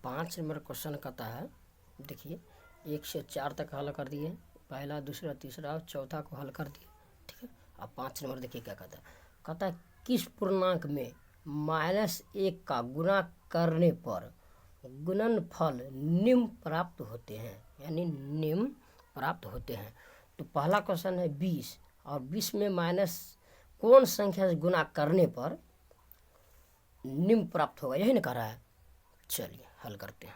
5 number question कहता है, देखिए 1 से 4 तक हल कर दिए, पहला दूसरा तीसरा और चौथा को हल कर दिए, ठीक है। अब 5 नंबर देखिए क्या कहता है किस पूर्णांक में -1 का गुणा करने पर गुणनफल निम्न प्राप्त होते हैं, यानी निम्न प्राप्त होते हैं। तो पहला क्वेश्चन है 20, और 20 में माइनस कौन संख्या से गुणा करने पर निम्न प्राप्त होगा, यही ना कह रहा है। चलिए हल करते हैं।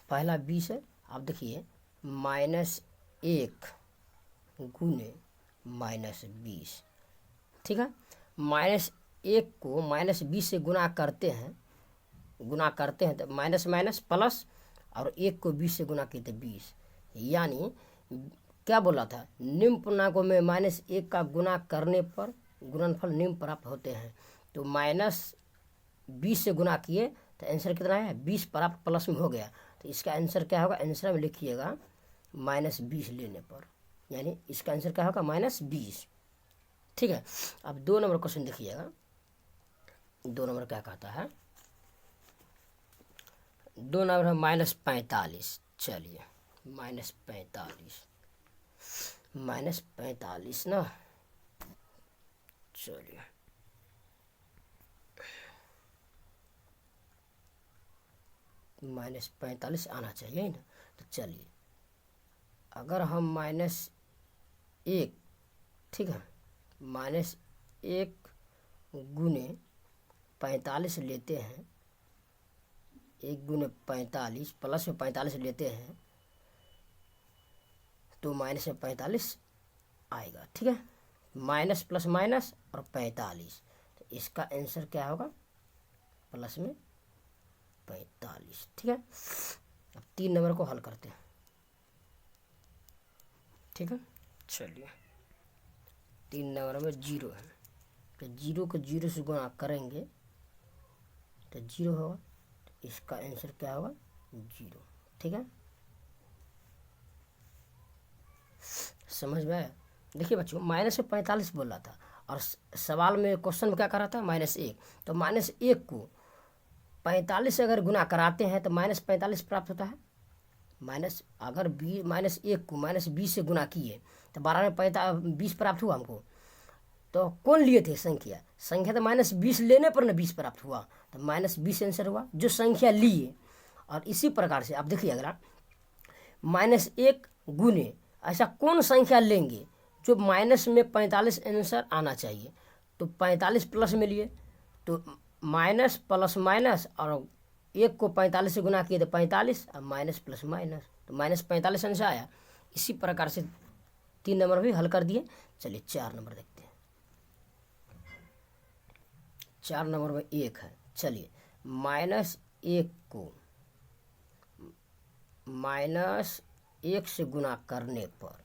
पहला 20 है, आप देखिए -1 गुने -20, ठीक है। -1 को -20 से गुणा करते हैं तो माइनस माइनस प्लस, और 1 को 20 से गुणा किए थे 20, यानी क्या बोला था, निम्न पूर्णांकों में -1 का गुणा करने पर गुणनफल निम्न प्राप्त होते हैं। तो -20 से गुणा किए तो आंसर कितना है, 20 प्राप्त प्लस में हो गया। तो इसका आंसर क्या होगा, आंसर में लिखिएगा -20 लेने पर, यानी इसका आंसर क्या होगा -20, ठीक है। अब 2 नंबर क्वेश्चन देखिएगा, 2 नंबर क्या कहता है, 2 नंबर है -45। चलिए -45 ना, चलिए -45 आना चाहिए ना। तो चलिए अगर हम -1, ठीक है, -1 गुने 45 लेते हैं, 1 गुने 45 प्लस में 45 लेते हैं तो माइनस में 45 आएगा, ठीक है। माइनस प्लस माइनस और 45, तो इसका आंसर क्या होगा, प्लस में 45, ठीक है। अब 3 नंबर को हल करते हैं, ठीक है। चलिए 3 नंबर में 0 है, तो 0 को 0 से गुणा करेंगे तो 0 होगा, तो इसका आंसर क्या होगा 0, ठीक है। समझ में आया। देखिए बच्चों -45 बोल रहा था, और सवाल में क्वेश्चन में क्या कर रहा था -1, तो -1 को 45 से अगर गुणा कराते हैं तो -45 प्राप्त होता है। अगर -1 को -20 से गुणा किए तो 12 में 20 प्राप्त हुआ हमको। तो कौन लिए थे संख्या तो -20 लेने पर न 20 प्राप्त हुआ, तो -20 आंसर हुआ जो संख्या लिए। और इसी प्रकार से आप देखिए अगला -1 गुने, ऐसा कौन संख्या लेंगे जो माइनस में 45 आंसर आना चाहिए। तो 45 प्लस में लिए तो माइनस प्लस माइनस, और 1 को 45 से गुणा किए तो 45, अब माइनस प्लस माइनस, तो -45 आंसर आया। इसी प्रकार से 3 नंबर भी हल कर दिए। चलिए 4 नंबर देखते हैं। 4 नंबर में 1 है, चलिए -1 को -1 से गुणा करने पर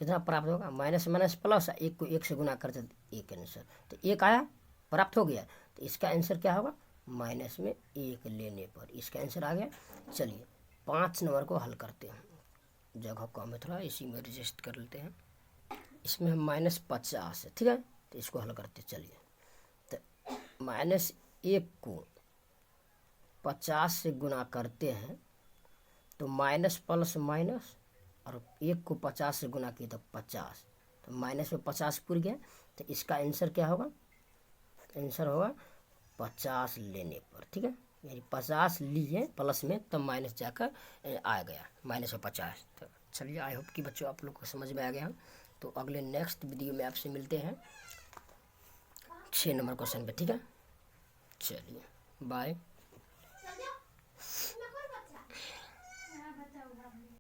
कितना प्राप्त होगा, माइनस माइनस प्लस, 1 को 1 से गुणा करते तो 1 आंसर, तो 1 आया, प्राप्त हो गया। तो इसका आंसर क्या होगा, माइनस में 1 लेने पर इसका आंसर आ गया। चलिए 5 नंबर को हल करते हैं, जगह कम है थोड़ा, इसी में एडजस्ट कर लेते हैं। इसमें हम -50 है, ठीक है, तो इसको हल करते चलिए। तो -1 को 50 से गुणा करते हैं तो माइनस प्लस माइनस, और 1 को 50 से गुणा किए तो 50, तो माइनस में 50 पूर गया। तो इसका आंसर क्या होगा, आंसर होगा 50 लेने पर, ठीक है, यानी 50 लिए प्लस में तब माइनस जाकर आ गया -50। तो चलिए आई होप कि बच्चों आप लोग को समझ में आ गया। तो अगले नेक्स्ट वीडियो में आपसे मिलते हैं 6 नंबर क्वेश्चन पे, ठीक है। चलिए बाय।